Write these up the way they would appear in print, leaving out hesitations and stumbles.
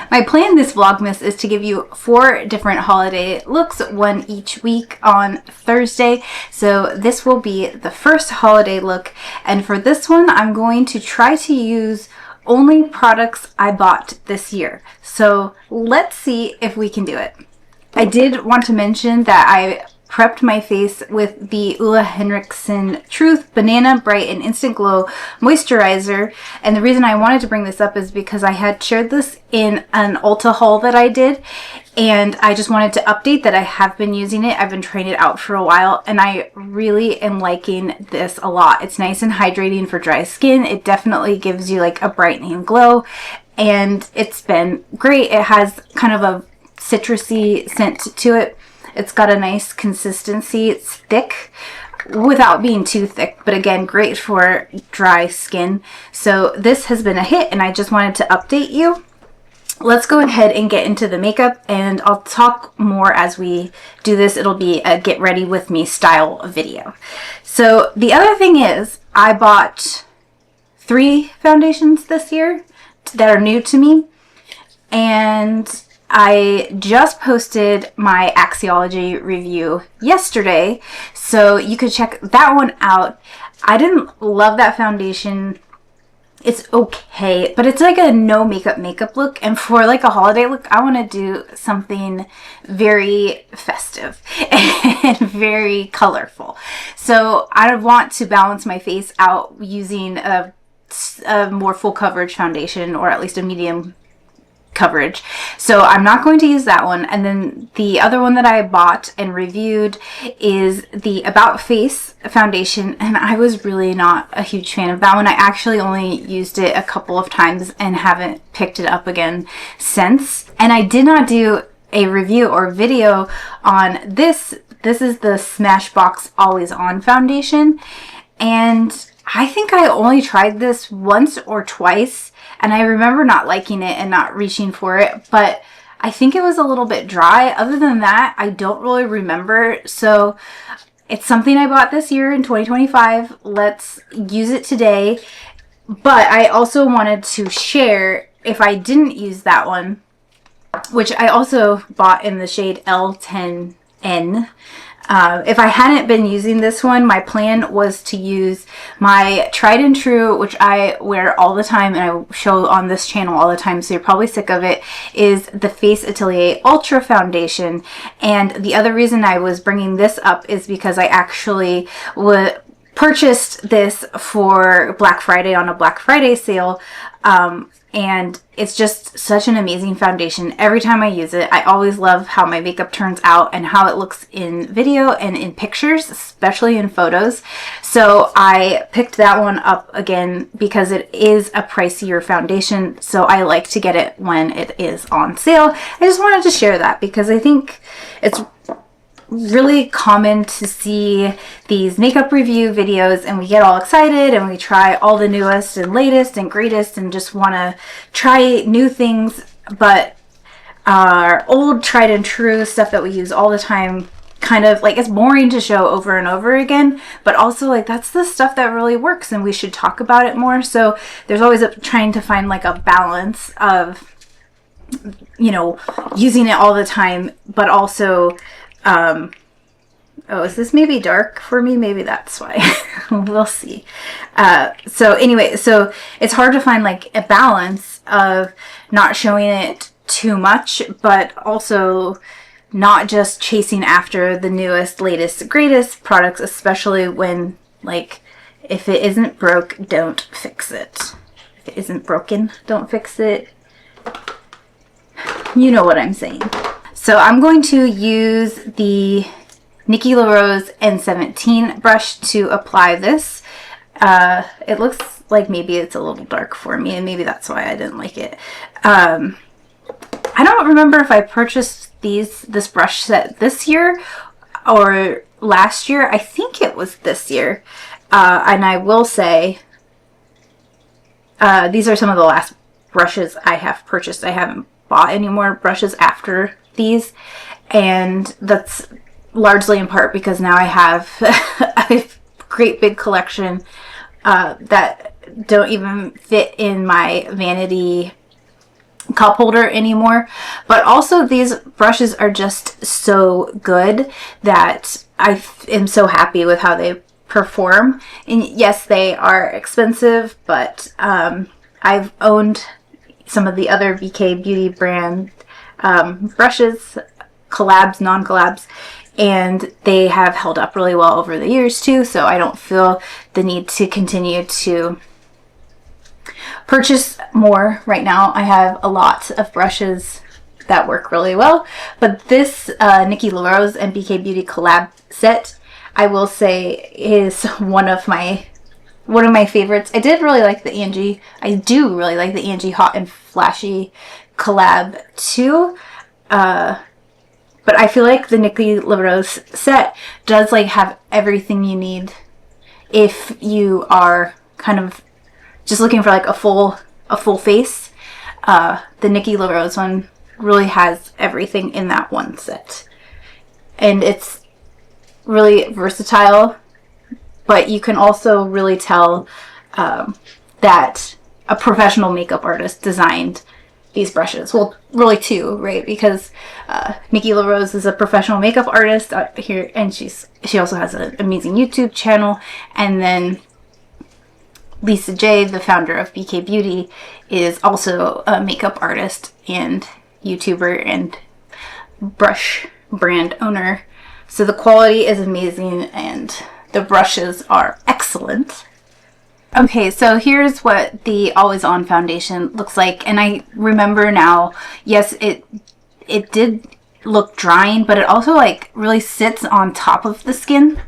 My plan this Vlogmas is to give you 4 different holiday looks, one each week on Thursday. So this will be the first holiday look, and for this one I'm going to try to use only products I bought this year. So let's see if we can do it. I did want to mention that I prepped my face with the Ulla Henriksen Truth Banana Bright and Instant Glow Moisturizer. And the reason I wanted to bring this up is because I had shared this in an Ulta haul that I did. And I just wanted to update that I have been using it. I've been trying it out for a while and I really am liking this a lot. It's nice and hydrating for dry skin. It definitely gives you like a brightening glow and it's been great. It has kind of a citrusy scent to it. It's got a nice consistency. It's thick without being too thick, but again, great for dry skin. So this has been a hit and I just wanted to update you. Let's go ahead and get into the makeup and I'll talk more as we do this. It'll be a get ready with me style video. So the other thing is I bought 3 foundations this year that are new to me, and I just posted my Axiology review yesterday, so you could check that one out. I didn't love that foundation. It's okay, but it's like a no makeup look, and for like a holiday look, I want to do something very festive and very colorful. So I want to balance my face out using a more full coverage foundation, or at least a medium coverage. So I'm not going to use that one. And then the other one that I bought and reviewed is the About Face foundation, and I was really not a huge fan of that one. I actually only used it a couple of times and haven't picked it up again since. And I did not do a review or video on this. This is the Smashbox Always On foundation, and I think I only tried this once or twice, and I remember not liking it and not reaching for it, but I think it was a little bit dry. Other than that, I don't really remember. So it's something I bought this year in 2025. Let's use it today. But I also wanted to share, if I didn't use that one, which I also bought in the shade L10N. If I hadn't been using this one, my plan was to use my tried and true, which I wear all the time and I show on this channel all the time, so you're probably sick of it, is the Face Atelier Ultra Foundation. And the other reason I was bringing this up is because I actually purchased this for Black Friday on a Black Friday sale. And it's just such an amazing foundation. Every time I use it, I always love how my makeup turns out and how it looks in video and in pictures, especially in photos. So I picked that one up again because it is a pricier foundation. So I like to get it when it is on sale. I just wanted to share that because I think it's really common to see these makeup review videos and we get all excited and we try all the newest and latest and greatest and just want to try new things, but our old tried and true stuff that we use all the time kind of like it's boring to show over and over again, but also like that's the stuff that really works and we should talk about it more. So there's always trying to find like a balance of, you know, using it all the time, but also oh, is this maybe dark for me? Maybe that's why. We'll see. So anyway, so it's hard to find like a balance of not showing it too much, but also not just chasing after the newest, latest, greatest products, especially when like, if it isn't broke, don't fix it. If it isn't broken, don't fix it. You know what I'm saying. So I'm going to use the Nikki LaRose N17 brush to apply this. It looks like maybe it's a little dark for me and maybe that's why I didn't like it. I don't remember if I purchased this brush set this year or last year. I think it was this year. And I will say these are some of the last brushes I have purchased. I haven't bought any more brushes after these, and that's largely in part because now I have a great big collection that don't even fit in my vanity cup holder anymore. But also these brushes are just so good that I am so happy with how they perform. And yes, they are expensive, but I've owned some of the other BK Beauty brand brushes, collabs, non-collabs, and they have held up really well over the years too, so I don't feel the need to continue to purchase more right now. I have a lot of brushes that work really well, but this Nikki LaRose and BK Beauty collab set, I will say, is one of my favorites. I did really like the Angie. I do really like the Angie Hot and Flashy collab too. But I feel like the Nikki LaRose set does like have everything you need if you are kind of just looking for like a full face. The Nikki LaRose one really has everything in that one set. And it's really versatile, but you can also really tell that a professional makeup artist designed these brushes. Well, really two, right? Because Nikki LaRose is a professional makeup artist here, and she also has an amazing YouTube channel. And then Lisa J, the founder of BK Beauty, is also a makeup artist and YouTuber and brush brand owner. So the quality is amazing and the brushes are excellent. Okay, so here's what the Always On foundation looks like, and I remember now, yes, it did look drying, but it also like really sits on top of the skin.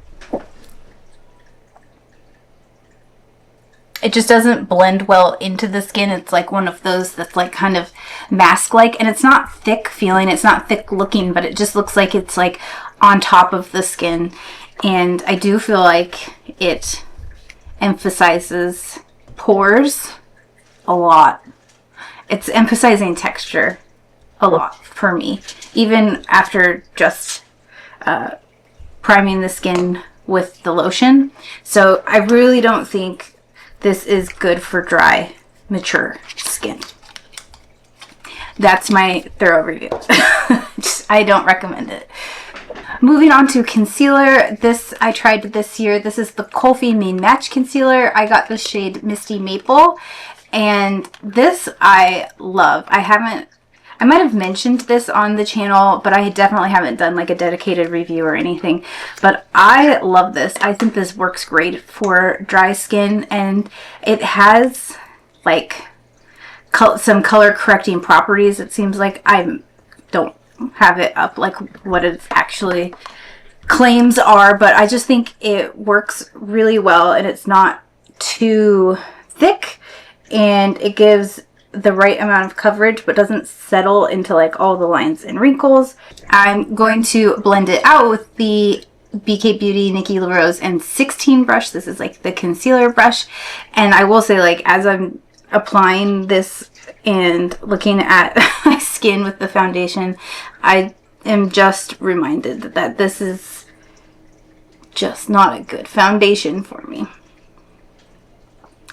It just doesn't blend well into the skin. It's like one of those that's like kind of mask-like, and it's not thick feeling, it's not thick looking, but it just looks like it's like on top of the skin. And I do feel like it emphasizes pores a lot. It's emphasizing texture a lot for me, even after just priming the skin with the lotion. So I really don't think this is good for dry, mature skin. That's my thorough review. I don't recommend it. Moving on to concealer. This I tried this year. This is the Colfi Main Match Concealer. I got the shade Misty Maple, and this I love. I might have mentioned this on the channel, but I definitely haven't done like a dedicated review or anything. But I love this. I think this works great for dry skin, and it has like some color correcting properties. It seems like I don't have it up like what it actually claims are, but I just think it works really well, and it's not too thick, and it gives the right amount of coverage but doesn't settle into like all the lines and wrinkles. I'm going to blend it out with the BK Beauty Nikki LaRose M16 brush. This is like the concealer brush, and I will say, like, as I'm applying this and looking at my skin with the foundation, I am just reminded that this is just not a good foundation for me.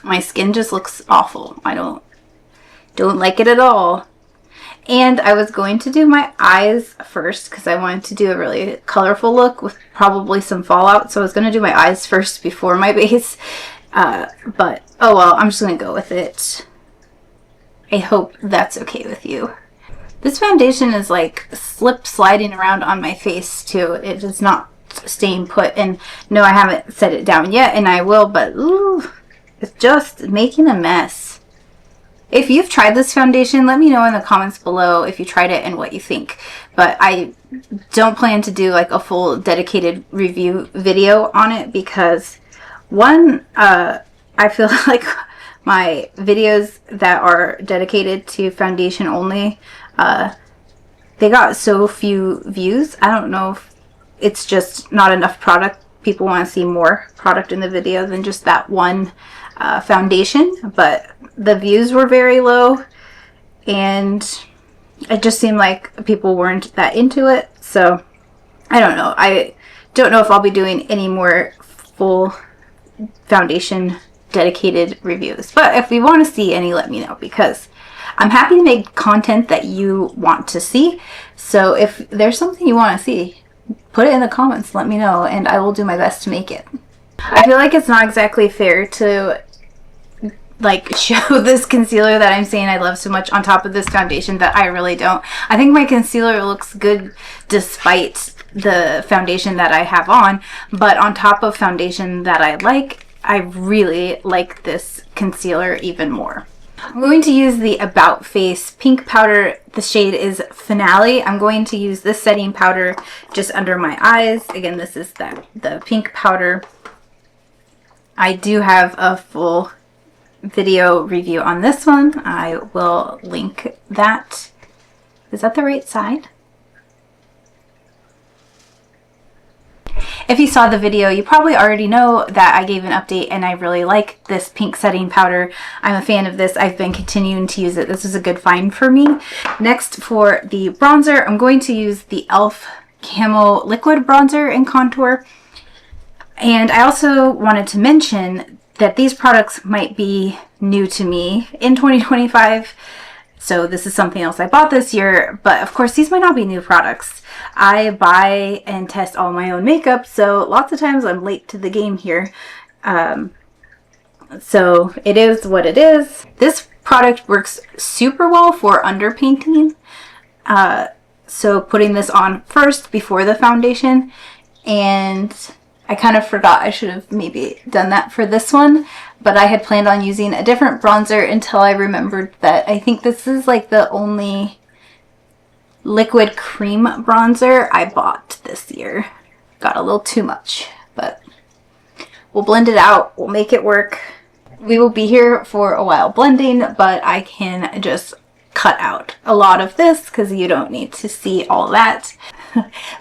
My skin just looks awful. I don't like it at all. And I was going to do my eyes first because I wanted to do a really colorful look with probably some fallout. So I was going to do my eyes first before my base. But oh well, I'm just going to go with it. I hope that's okay with you. This foundation is like sliding around on my face too. It is not staying put. And no, I haven't set it down yet, and I will, but ooh, it's just making a mess. If you've tried this foundation, let me know in the comments below if you tried it and what you think. But I don't plan to do like a full dedicated review video on it because one, I feel like my videos that are dedicated to foundation only, they got so few views. I don't know if it's just not enough product. People want to see more product in the video than just that one foundation, but the views were very low, and it just seemed like people weren't that into it. So I don't know. I don't know if I'll be doing any more full foundation dedicated reviews, but if you want to see any, let me know, because I'm happy to make content that you want to see. So if there's something you want to see, put it in the comments, let me know, and I will do my best to make it. I feel like it's not exactly fair to like show this concealer that I'm saying I love so much on top of this foundation that I really don't. I think my concealer looks good despite the foundation that I have on, but on top of foundation that I really like this concealer even more. I'm going to use the About Face pink powder. The shade is Finale. I'm going to use this setting powder just under my eyes. Again, this is the pink powder. I do have a full video review on this one. I will link that. Is that the right side? If you saw the video, you probably already know that I gave an update and I really like this pink setting powder. I'm a fan of this. I've been continuing to use it. This is a good find for me. Next, for the bronzer, I'm going to use the e.l.f. Camo Liquid Bronzer and Contour. And I also wanted to mention that these products might be new to me in 2025. So this is something else I bought this year, but of course these might not be new products. I buy and test all my own makeup, so lots of times I'm late to the game here. So it is what it is. This product works super well for underpainting. So putting this on first before the foundation, and I kind of forgot I should have maybe done that for this one, but I had planned on using a different bronzer until I remembered that I think this is like the only liquid cream bronzer I bought this year. Got a little too much, but we'll blend it out. We'll make it work. We will be here for a while blending, but I can just cut out a lot of this because you don't need to see all that.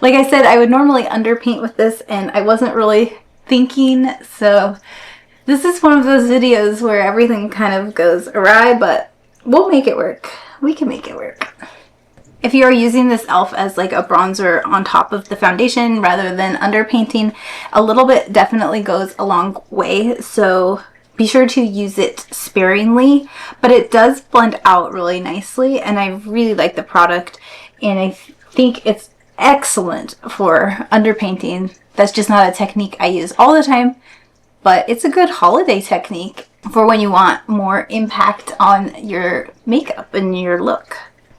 Like I said, I would normally underpaint with this and I wasn't really thinking, so this is one of those videos where everything kind of goes awry, but we'll make it work. We can make it work. If you are using this e.l.f. as like a bronzer on top of the foundation rather than underpainting, a little bit definitely goes a long way, so be sure to use it sparingly, but it does blend out really nicely and I really like the product and I think it's excellent for underpainting. That's just not a technique I use all the time, but it's a good holiday technique for when you want more impact on your makeup and your look.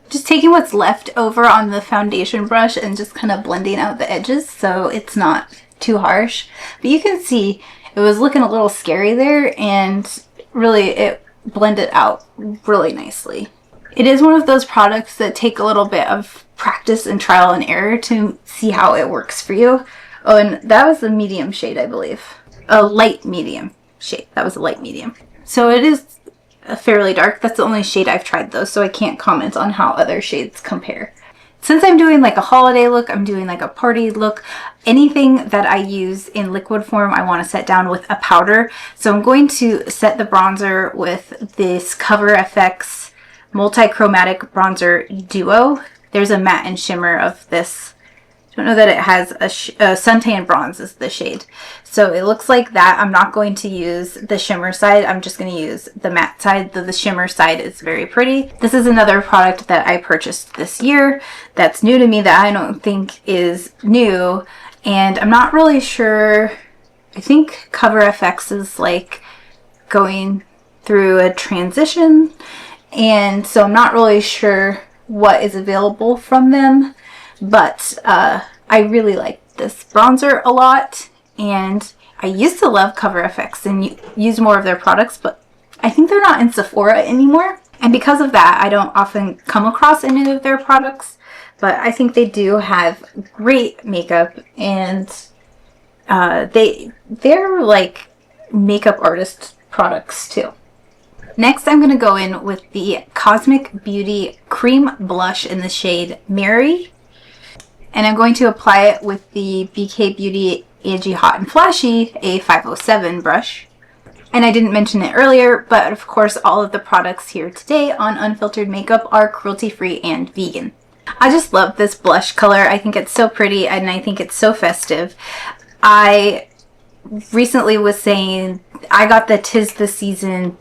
Just taking what's left over on the foundation brush and just kind of blending out the edges so it's not too harsh. But you can see it was looking a little scary there and really it blended out really nicely. It is one of those products that take a little bit of practice and trial and error to see how it works for you. Oh, and that was a medium shade, I believe. A light medium shade. That was a light medium. So it is fairly dark. That's the only shade I've tried though, so I can't comment on how other shades compare. Since I'm doing like a holiday look, I'm doing like a party look, anything that I use in liquid form, I want to set down with a powder. So I'm going to set the bronzer with this Cover FX Multi-Chromatic Bronzer Duo. There's a matte and shimmer of this. I don't know that it has a suntan bronze is the shade. So it looks like that. I'm not going to use the shimmer side. I'm just going to use the matte side. The shimmer side is very pretty. This is another product that I purchased this year that's new to me that I don't think is new. And I'm not really sure. I think Cover FX is like going through a transition. And so I'm not really sure what is available from them. But I really like this bronzer a lot, and I used to love Cover FX and use more of their products, but I think they're not in Sephora anymore. And because of that, I don't often come across any of their products, but I think they do have great makeup, and they're like makeup artist products too. Next, I'm going to go in with the Cosmic Beauty Cream Blush in the shade Mary. And I'm going to apply it with the BK Beauty Angie Hot and Flashy A507 brush. And I didn't mention it earlier, but of course all of the products here today on Unfiltered Makeup are cruelty-free and vegan. I just love this blush color. I think it's so pretty and I think it's so festive. I recently was saying I got the 'Tis the Season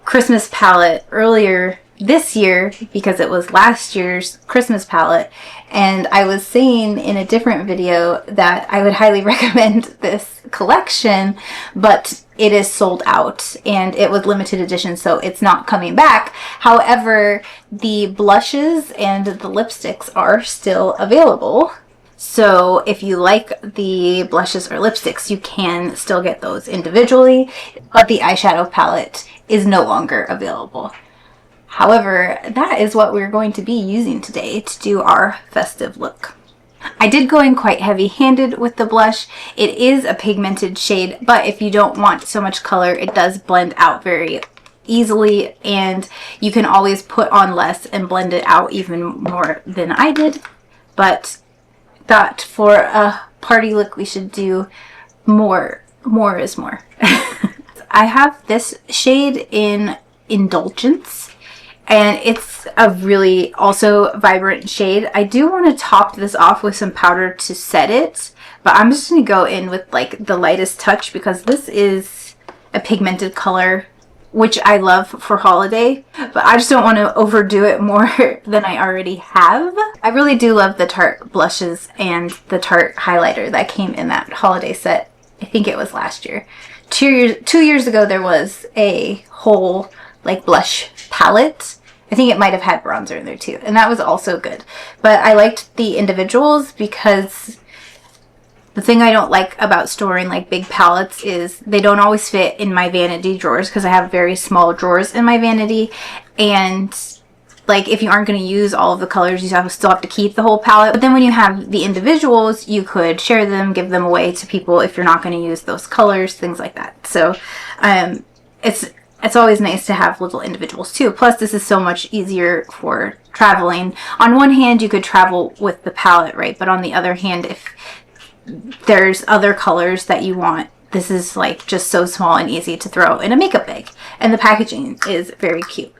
Christmas palette earlier this year because it was last year's Christmas palette, and I was saying in a different video that I would highly recommend this collection, but it is sold out and it was limited edition, so it's not coming back. However, the blushes and the lipsticks are still available. So if you like the blushes or lipsticks, you can still get those individually, but the eyeshadow palette is no longer available. However, that is what we're going to be using today to do our festive look. I did go in quite heavy-handed with the blush. It is a pigmented shade, but if you don't want so much color, it does blend out very easily, and you can always put on less and blend it out even more than I did. But thought for a party look we should do more. More is more. I have this shade in Indulgence, and it's a really also vibrant shade. I do want to top this off with some powder to set it, but I'm just going to go in with like the lightest touch because this is a pigmented color, which I love for holiday, but I just don't want to overdo it more than I already have. I really do love the Tarte blushes and the Tarte highlighter that came in that holiday set. I think it was last year. 2 years ago there was a whole like blush palette. I think it might have had bronzer in there too, and that was also good. But I liked the individuals because the thing I don't like about storing like big palettes is they don't always fit in my vanity drawers because I have very small drawers in my vanity, and like if you aren't going to use all of the colors, you still have to keep the whole palette. But then when you have the individuals, you could share them, give them away to people if you're not going to use those colors, things like that. So it's always nice to have little individuals too. Plus this is so much easier for traveling. On one hand, you could travel with the palette, right? But on the other hand, if there's other colors that you want, this is like just so small and easy to throw in a makeup bag. And the packaging is very cute.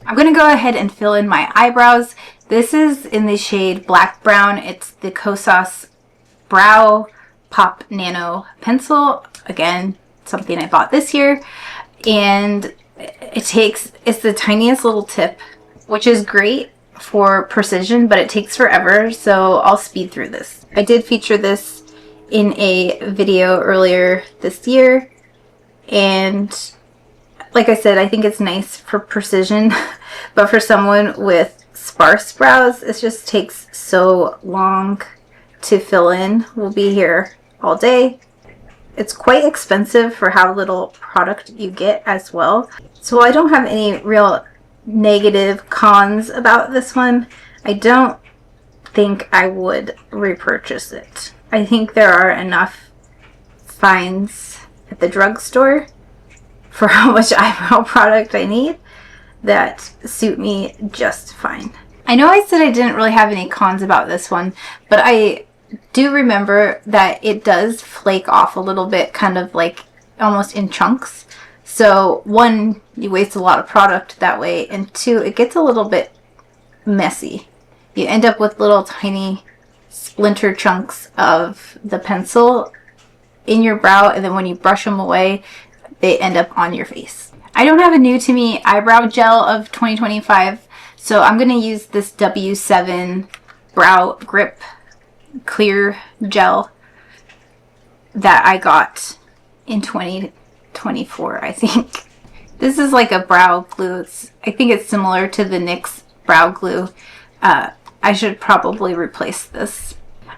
I'm going to go ahead and fill in my eyebrows. This is in the shade Black Brown. It's the Kosas Brow Pop Nano Pencil. Again, something I bought this year. And it's the tiniest little tip, which is great for precision, but it takes forever, so I'll speed through this. I did feature this in a video earlier this year, and like I said, I think it's nice for precision, but for someone with sparse brows, it just takes so long to fill in. We'll be here all day. It's quite expensive for how little product you get as well. So I don't have any real negative cons about this one. I don't think I would repurchase it. I think there are enough finds at the drugstore for how much eyebrow product I need that suit me just fine. I know I said I didn't really have any cons about this one, but I do remember that it does flake off a little bit, kind of like almost in chunks. So one, you waste a lot of product that way, and two, it gets a little bit messy. You end up with little tiny splinter chunks of the pencil in your brow, and then when you brush them away, they end up on your face. I don't have a new to me eyebrow gel of 2025, so I'm going to use this W7 Brow Grip Clear Gel that I got in 2024, I think. This is like a brow glue. I think it's similar to the NYX brow glue. I should probably replace this.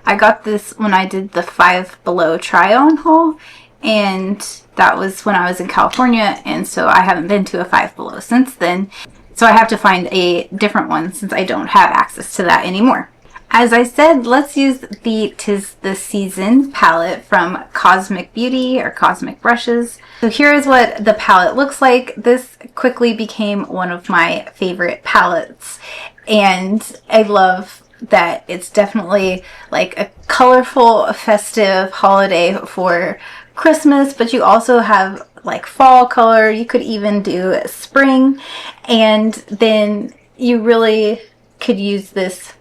I got this when I did the Five Below try-on haul, and that was when I was in California, and so I haven't been to a Five Below since then. So I have to find a different one since I don't have access to that anymore. As I said, let's use the 'Tis the Season palette from Cosmic Beauty or Cosmic Brushes. So here is what the palette looks like. This quickly became one of my favorite palettes, and I love that it's definitely like a colorful, festive holiday for Christmas, but you also have like fall color. You could even do spring, and then you really could use this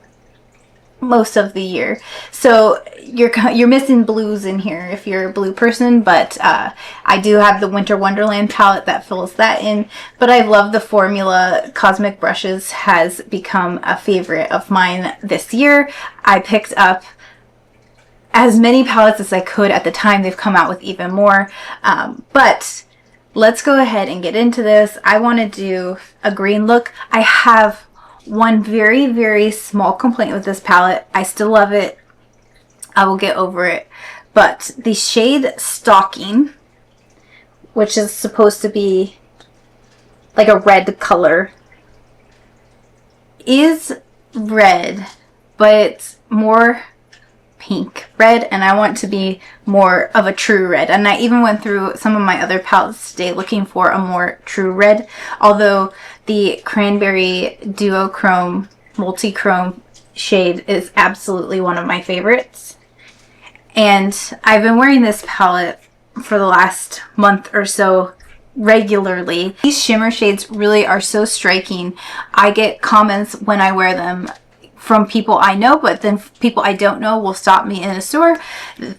most of the year. So you're missing blues in here if you're a blue person, but I do have the Winter Wonderland palette that fills that in. But I love the formula. Cosmic Brushes has become a favorite of mine this year. I picked up as many palettes as I could at the time. They've come out with even more, but let's go ahead and get into this. I want to do a green look. I have one very, very small complaint with this palette. I still love it. I will get over it. But the shade Stalking, which is supposed to be like a red color, is red, but it's more pink red, and I want to be more of a true red. And I even went through some of my other palettes today looking for a more true red, although the Cranberry Duochrome Multichrome shade is absolutely one of my favorites. And I've been wearing this palette for the last month or so regularly. These shimmer shades really are so striking. I get comments when I wear them from people I know, but then people I don't know will stop me in a store.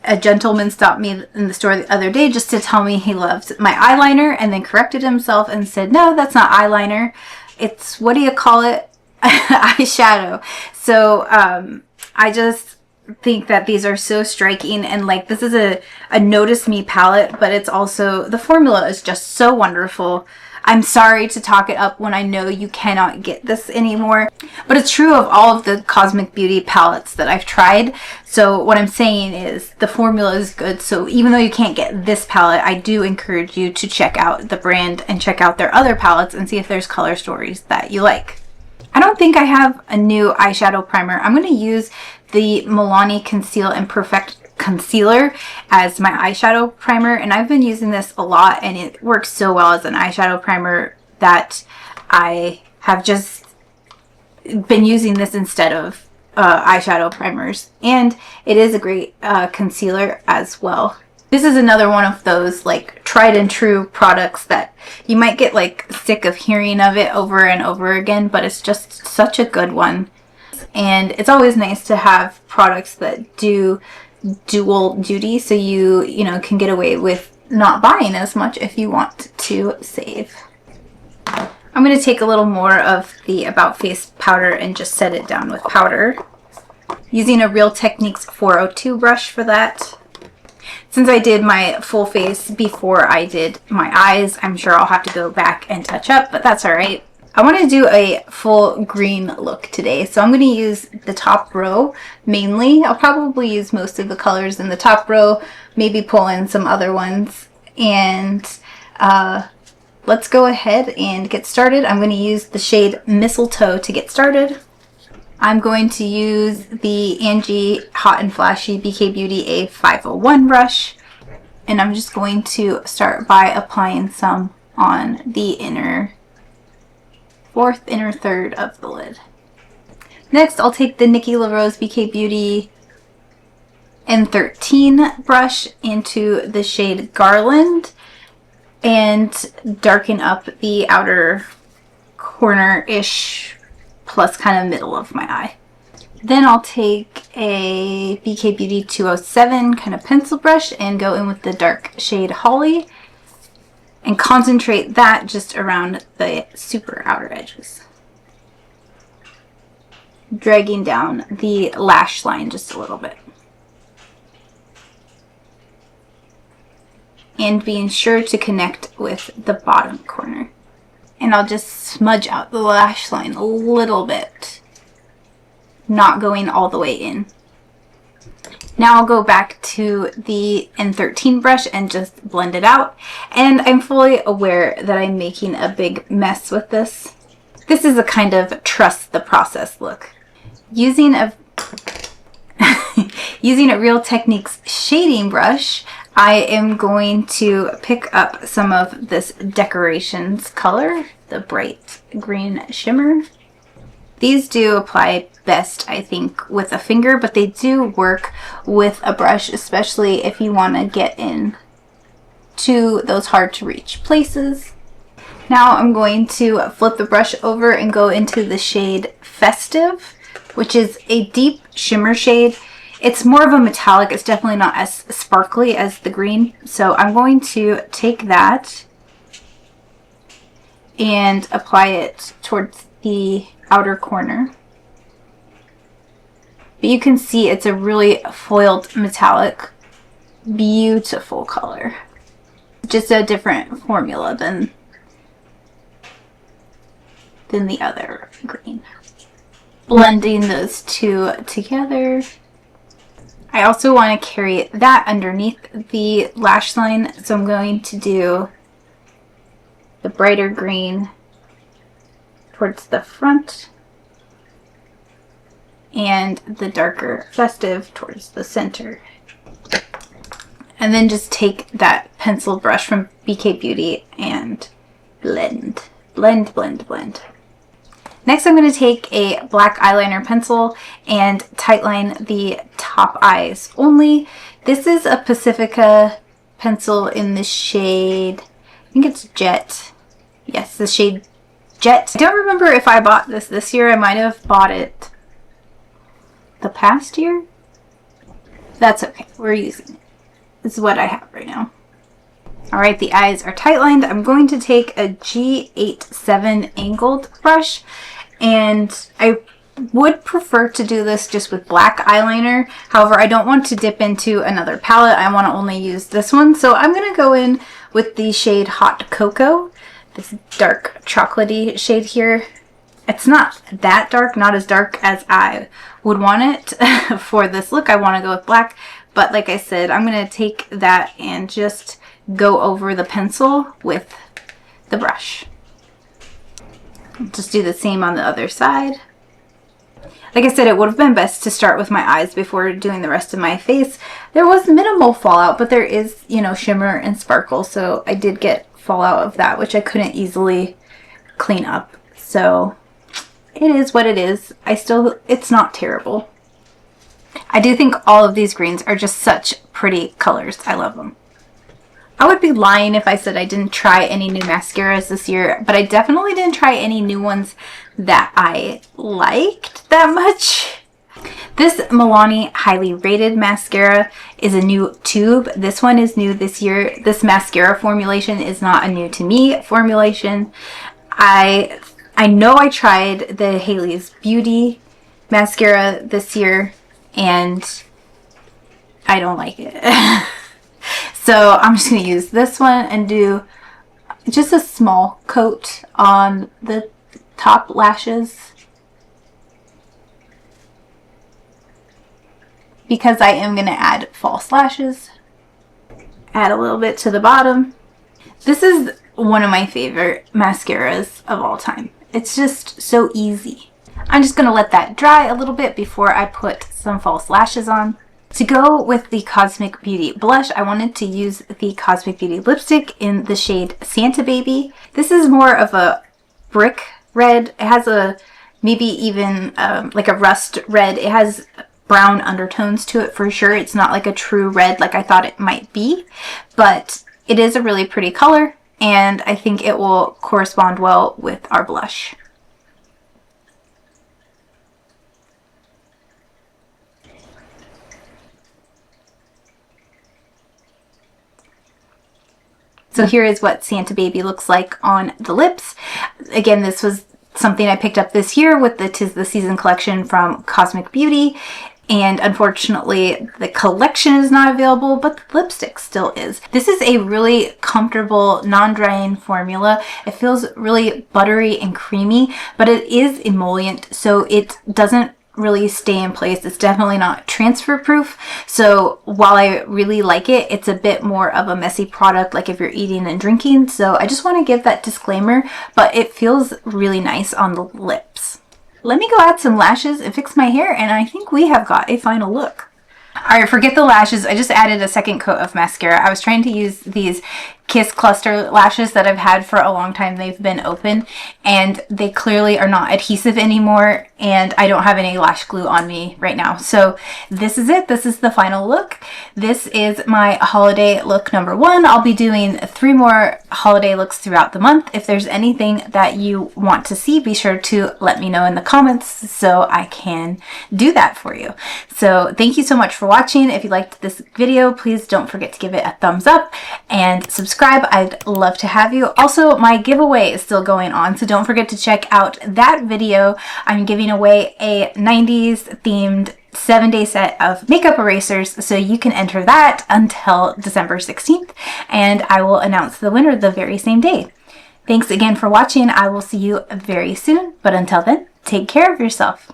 A gentleman stopped me in the store the other day just to tell me he loved my eyeliner, and then corrected himself and said, no, that's not eyeliner. It's, what do you call it? Eyeshadow. So I just think that these are so striking, and like, this is a Notice Me palette, but it's also, the formula is just so wonderful. I'm sorry to talk it up when I know you cannot get this anymore, but it's true of all of the Cosmic Beauty palettes that I've tried. So what I'm saying is the formula is good. So even though you can't get this palette, I do encourage you to check out the brand and check out their other palettes and see if there's color stories that you like. I don't think I have a new eyeshadow primer. I'm going to use the Milani Conceal and Perfect Concealer as my eyeshadow primer, and I've been using this a lot, and it works so well as an eyeshadow primer that I have just been using this instead of eyeshadow primers, and it is a great concealer as well. This is another one of those like tried and true products that you might get like sick of hearing of it over and over again, but it's just such a good one. And it's always nice to have products that do dual duty, so you know, can get away with not buying as much if you want to save. I'm going to take a little more of the About Face powder and just set it down with powder, using a Real Techniques 402 brush for that. Since I did my full face before I did my eyes, I'm sure I'll have to go back and touch up, but that's alright. I want to do a full green look today, so I'm going to use the top row mainly. I'll probably use most of the colors in the top row, maybe pull in some other ones, and let's go ahead and get started. I'm going to use the shade Mistletoe to get started. I'm going to use the Angie Hot and Flashy BK Beauty A501 brush, and I'm just going to start by applying some on the fourth inner third of the lid. Next, I'll take the Nikki LaRose BK Beauty N13 brush into the shade Garland and darken up the outer corner-ish plus kind of middle of my eye. Then I'll take a BK Beauty 207 kind of pencil brush and go in with the dark shade Holly and concentrate that just around the super outer edges, dragging down the lash line just a little bit, and being sure to connect with the bottom corner. And I'll just smudge out the lash line a little bit, not going all the way in. Now I'll go back to the N13 brush and just blend it out. And I'm fully aware that I'm making a big mess with this. This is a kind of trust the process look. Using a Real Techniques shading brush, I am going to pick up some of this Decorations color, the bright green shimmer. These do apply best, I think, with a finger, but they do work with a brush, especially if you want to get in to those hard to reach places. Now I'm going to flip the brush over and go into the shade Festive which is a deep shimmer shade. It's more of a metallic. It's definitely not as sparkly as the green. So I'm going to take that and apply it towards the outer corner. But you can see it's a really foiled metallic, beautiful color. Just a different formula than the other green. Blending those two together. I also want to carry that underneath the lash line, so I'm going to do the brighter green towards the front and the darker festive towards the center. And then just take that pencil brush from BK Beauty and blend, blend, blend, blend. Next, I'm going to take a black eyeliner pencil and tightline the top eyes only. This is a Pacifica pencil in the shade, I think it's Jet. Yes, the shade Jet. I don't remember if I bought this year. I might have bought it the past year. That's okay. We're using it. This is what I have right now. Alright, the eyes are tightlined. I'm going to take a G87 angled brush, and I would prefer to do this just with black eyeliner. However, I don't want to dip into another palette. I want to only use this one. So I'm going to go in with the shade Hot Cocoa, this dark chocolatey shade here. It's not that dark, not as dark as I would want it for this look. I want to go with black, but like I said, I'm going to take that and just go over the pencil with the brush. Just do the same on the other side. Like I said, it would have been best to start with my eyes before doing the rest of my face. There was minimal fallout, but there is, you know, shimmer and sparkle, so I did get fallout of that, which I couldn't easily clean up. So it is what it is. It's not terrible. I do think all of these greens are just such pretty colors. I love them. I would be lying if I said I didn't try any new mascaras this year, but I definitely didn't try any new ones that I liked that much. This Milani Highly Rated mascara is a new tube. This one is new this year. This mascara formulation is not a new to me formulation. I know I tried the Hailey's Beauty mascara this year and I don't like it. So I'm just going to use this one and do just a small coat on the top lashes, because I am going to add false lashes. Add a little bit to the bottom. This is one of my favorite mascaras of all time. It's just so easy. I'm just going to let that dry a little bit before I put some false lashes on. To go with the Cosmic Beauty blush, I wanted to use the Cosmic Beauty lipstick in the shade Santa Baby. This is more of a brick red. It has a maybe even like a rust red. It has brown undertones to it for sure. It's not like a true red like I thought it might be, but it is a really pretty color and I think it will correspond well with our blush. So here is what Santa Baby looks like on the lips. Again, this was something I picked up this year with the 'Tis the Season collection from Cosmic Beauty. And unfortunately, the collection is not available, but the lipstick still is. This is a really comfortable, non-drying formula. It feels really buttery and creamy, but it is emollient, so it doesn't really stay in place. It's definitely not transfer proof. So while I really like it, it's a bit more of a messy product, like if you're eating and drinking. So I just want to give that disclaimer, but it feels really nice on the lips. Let me go add some lashes and fix my hair, and I think we have got a final look. Alright, forget the lashes. I just added a second coat of mascara. I was trying to use these Kiss cluster lashes that I've had for a long time. They've been open and they clearly are not adhesive anymore, and I don't have any lash glue on me right now. So this is it. This is the final look. This is my holiday look number 1. I'll be doing 3 more holiday looks throughout the month. If there's anything that you want to see, be sure to let me know in the comments so I can do that for you. So thank you so much for watching. If you liked this video, please don't forget to give it a thumbs up and subscribe. I'd love to have you. Also, my giveaway is still going on, so don't forget to check out that video. I'm giving away a 90s themed 7-day set of makeup erasers, so you can enter that until December 16th, and I will announce the winner the very same day. Thanks again for watching. I will see you very soon, but until then, take care of yourself.